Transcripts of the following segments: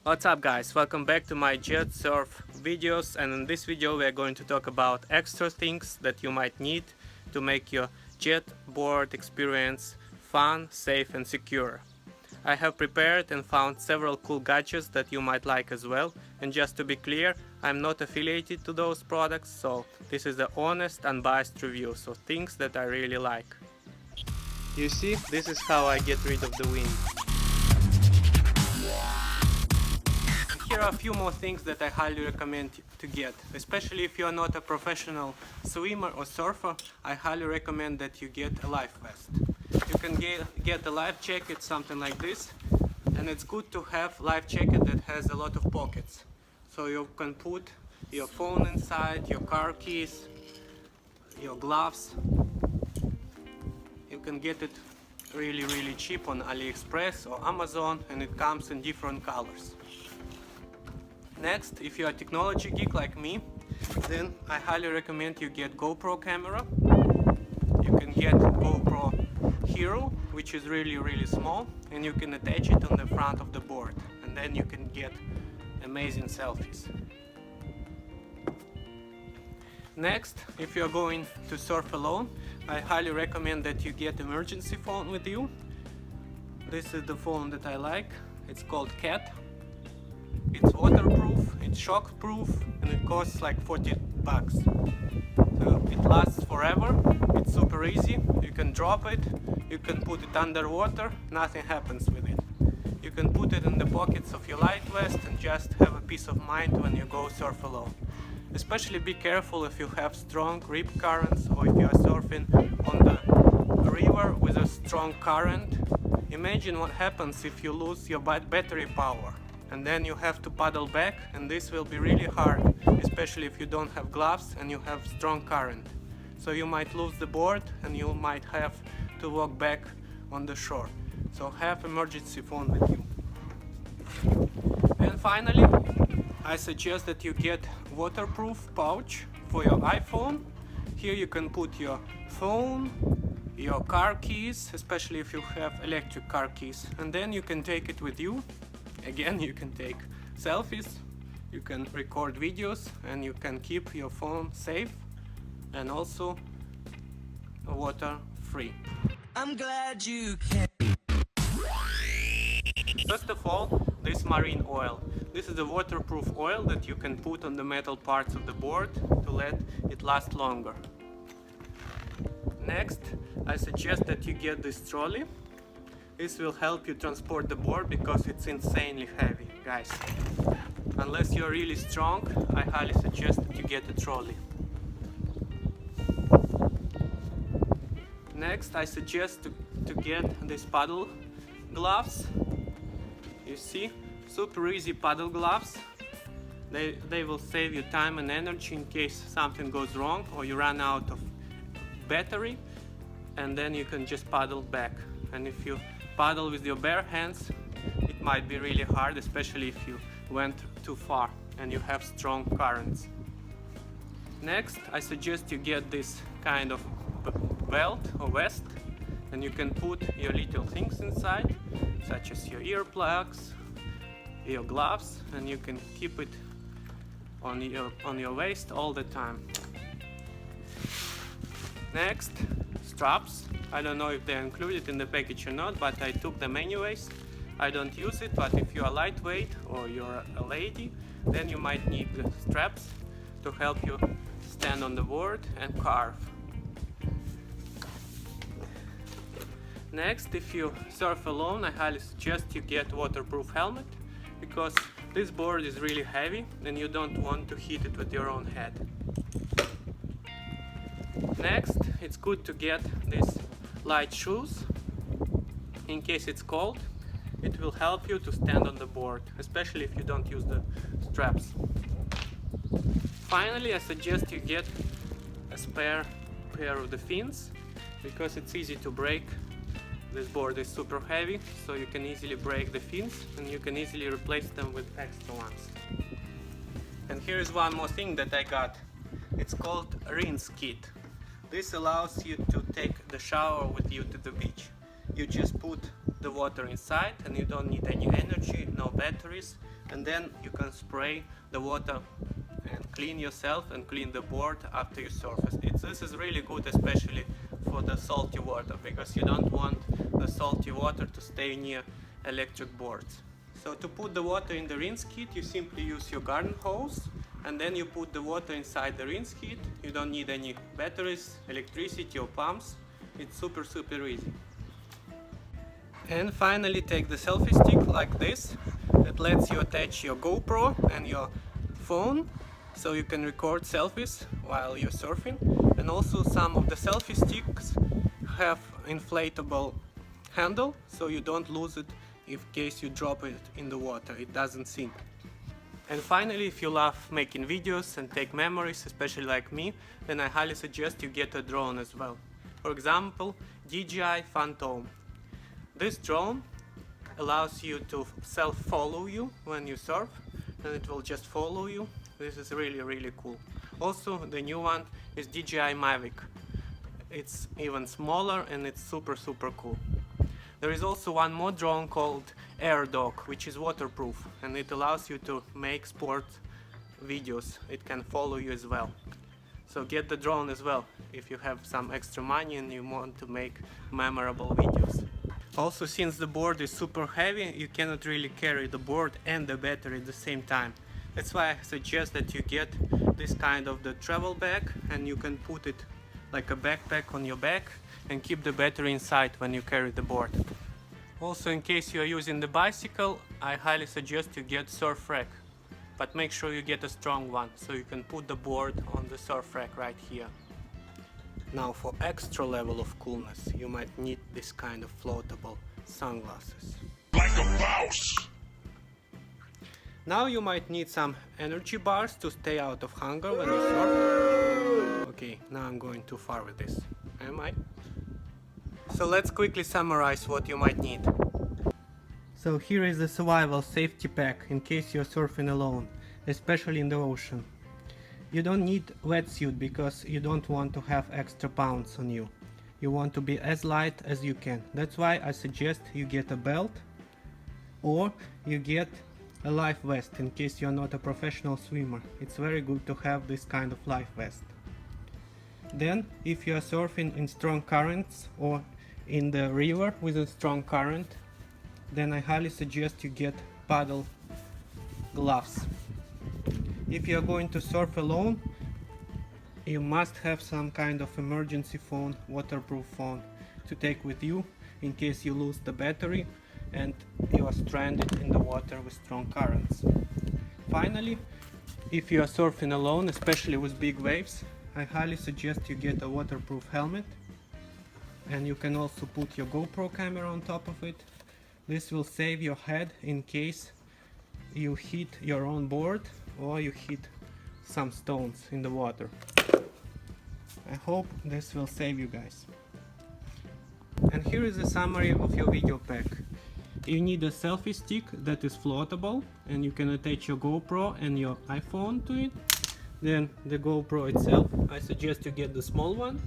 What's up guys, welcome back to my jet surf videos, and in this video we are going to talk about extra things that you might need to make your jet board experience fun, safe and secure. I have prepared and found several cool gadgets that you might like as well, and just to be clear, I'm not affiliated to those products, so this is the honest, unbiased review, so things that I really like. You see, this is how I get rid of the wind. Here are a few more things that I highly recommend to get, especially if you are not a professional swimmer or surfer. I highly recommend that you get a life vest. You can get a life jacket, something like this, and it's good to have life jacket that has a lot of pockets, so you can put your phone inside, your car keys, your gloves. You can get it really cheap on AliExpress or Amazon, and it comes in different colors. Next, if you're a technology geek like me, then I highly recommend you get GoPro camera. You can get GoPro Hero, which is really small, and you can attach it on the front of the board, and then you can get amazing selfies. Next, if you're going to surf alone, I highly recommend that you get emergency phone with you. This is the phone that I like. It's called Cat. It's waterproof, it's shockproof, and it costs like 40 bucks. So it lasts forever, it's super easy, you can drop it, you can put it underwater, nothing happens with it. You can put it in the pockets of your light vest and just have a peace of mind when you go surf alone. Especially be careful if you have strong rip currents, or if you are surfing on the river with a strong current. Imagine what happens if you lose your battery power, and then you have to paddle back, and this will be really hard, especially if you don't have gloves and you have strong current. So you might lose the board and you might have to walk back on the shore. So have emergency phone with you. And finally, I suggest that you get waterproof pouch for your iPhone. Here you can put your phone, your car keys, especially if you have electric car keys, and then you can take it with you. Again, you can take selfies, you can record videos, and you can keep your phone safe and also water free. I'm glad you can. First of all, this marine oil. This is a waterproof oil that you can put on the metal parts of the board to let it last longer. Next, I suggest that you get this trolley. This will help you transport the board because it's insanely heavy, guys. Unless you're really strong, I highly suggest that you get a trolley. Next, I suggest to get these paddle gloves. You see, super easy paddle gloves. They will save you time and energy in case something goes wrong or you run out of battery, and then you can just paddle back. And if you paddle with your bare hands, it might be really hard, especially if you went too far and you have strong currents. Next, I suggest you get this kind of belt or vest, and you can put your little things inside, such as your earplugs, your gloves, and you can keep it on your waist all the time. Next, straps. I don't know if they're included in the package or not, but I took them anyways. I don't use it, but if you are lightweight or you're a lady, then you might need the straps to help you stand on the board and carve. Next, if you surf alone, I highly suggest you get waterproof helmet, because this board is really heavy and you don't want to hit it with your own head. Next, it's good to get these light shoes. In case it's cold, it will help you to stand on the board, especially if you don't use the straps. Finally, I suggest you get a spare pair of the fins, because it's easy to break. This board is super heavy, so you can easily break the fins and you can easily replace them with extra ones. And here is one more thing that I got. It's called rinse kit. This allows you to take the shower with you to the beach. you just put the water inside and you don't need any energy, no batteries, and then you can spray the water and clean yourself and clean the board after you surface. This is really good, especially for the salty water, because you don't want the salty water to stay near electric boards. So to put the water in the rinse kit, you simply use your garden hose and then you put the water inside the rinse kit. You don't need any batteries, electricity or pumps. It's super easy. And finally, take the selfie stick like this. It lets you attach your GoPro and your phone so you can record selfies while you're surfing. And also some of the selfie sticks have inflatable handle, so you don't lose it in case you drop it in the water. It doesn't sink. And finally, if you love making videos and take memories, especially like me, then I highly suggest you get a drone as well. For example, DJI Phantom. This drone allows you to self-follow you when you surf, and it will just follow you. This is really cool. Also, the new one is DJI Mavic. It's even smaller and it's super cool. There is also one more drone called AirDog, which is waterproof, and it allows you to make sport videos. It can follow you as well. So get the drone as well if you have some extra money and you want to make memorable videos. Also, since the board is super heavy, you cannot really carry the board and the battery at the same time. That's why I suggest that you get this kind of the travel bag, and you can put it like a backpack on your back and keep the battery inside when you carry the board. Also, in case you are using the bicycle, I highly suggest you get surf rack, but make sure you get a strong one so you can put the board on the surf rack right here. Now, for extra level of coolness, you might need this kind of floatable sunglasses. Like a mouse! Now you might need some energy bars to stay out of hunger when you surf. Okay, now I'm going too far with this. Am I? So let's quickly summarize what you might need. So here is the survival safety pack in case you're surfing alone, especially in the ocean. You don't need wetsuit because you don't want to have extra pounds on you. You want to be as light as you can. That's why I suggest you get a belt or you get a life vest in case you're not a professional swimmer. It's very good to have this kind of life vest. Then, if you are surfing in strong currents or in the river with a strong current, then I highly suggest you get paddle gloves. If you are going to surf alone, you must have some kind of emergency phone, waterproof phone to take with you in case you lose the battery and you are stranded in the water with strong currents. Finally, if you are surfing alone, especially with big waves, I highly suggest you get a waterproof helmet, and you can also put your GoPro camera on top of it. This will save your head in case you hit your own board or you hit some stones in the water. I hope this will save you guys. And here is a summary of your video pack. You need a selfie stick that is floatable, and you can attach your GoPro and your iPhone to it. Then the GoPro itself, I suggest you get the small one.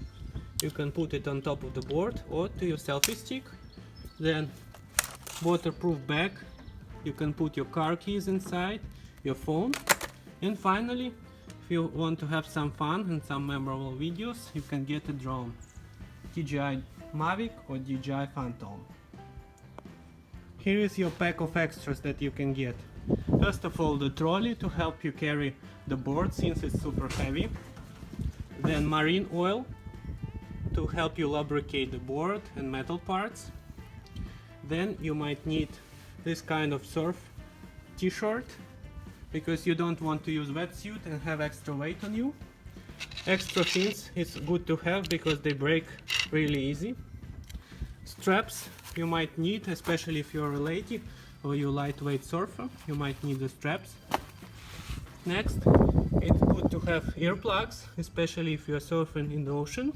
You can put it on top of the board or to your selfie stick. Then waterproof bag, you can put your car keys inside, your phone. And finally, if you want to have some fun and some memorable videos, you can get a drone, DJI Mavic or DJI Phantom. Here is your pack of extras that you can get. First of all, the trolley to help you carry the board since it's super heavy. Then marine oil to help you lubricate the board and metal parts. Then you might need this kind of surf t-shirt because you don't want to use wetsuit and have extra weight on you. Extra fins is good to have because they break really easy. Straps you might need, especially if you're a lady or you're a lightweight surfer, you might need the straps. Next, it's good to have earplugs, especially if you're surfing in the ocean.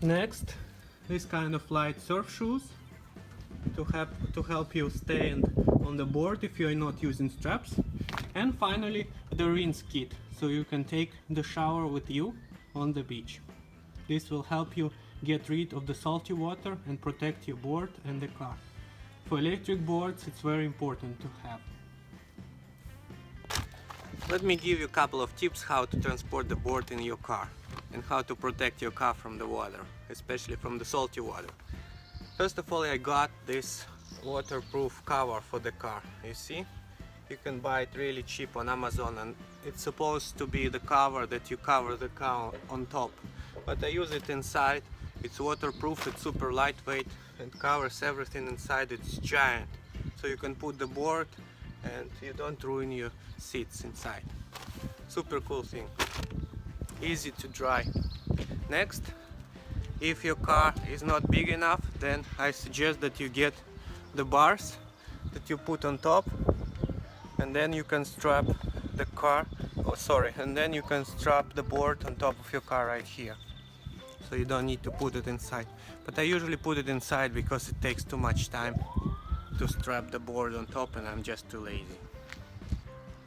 Next, this kind of light surf shoes to help you stand on the board if you're not using straps. And finally, the rinse kit, so you can take the shower with you on the beach. This will help you get rid of the salty water and protect your board and the car. For electric boards it's very important to have. Let me give you a couple of tips how to transport the board in your car and how to protect your car from the water, especially from the salty water. First of all, I got this waterproof cover for the car. You see? You can buy it really cheap on Amazon, and it's supposed to be the cover that you cover the car on top. But I use it inside. It's waterproof, it's super lightweight and covers everything inside. It's giant. So you can put the board and you don't ruin your seats inside. Super cool thing. Easy to dry. Next, if your car is not big enough, then I suggest that you get the bars that you put on top, and then you can strap the car, and then you can strap the board on top of your car right here. So you don't need to put it inside. But I usually put it inside because it takes too much time to strap the board on top and I'm just too lazy.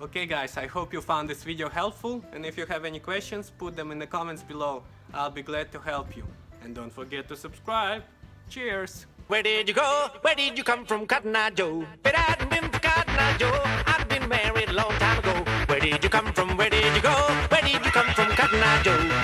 Okay guys, I hope you found this video helpful, and if you have any questions, put them in the comments below. I'll be glad to help you. And don't forget to subscribe. Cheers! Where did you go? Where did you come from, Cotton Eye Joe? But I hadn't been for Cotton Eye Joe. I'd been married a long time ago. Where did you come from? Where did you go? Where did you come from, Cotton Eye Joe?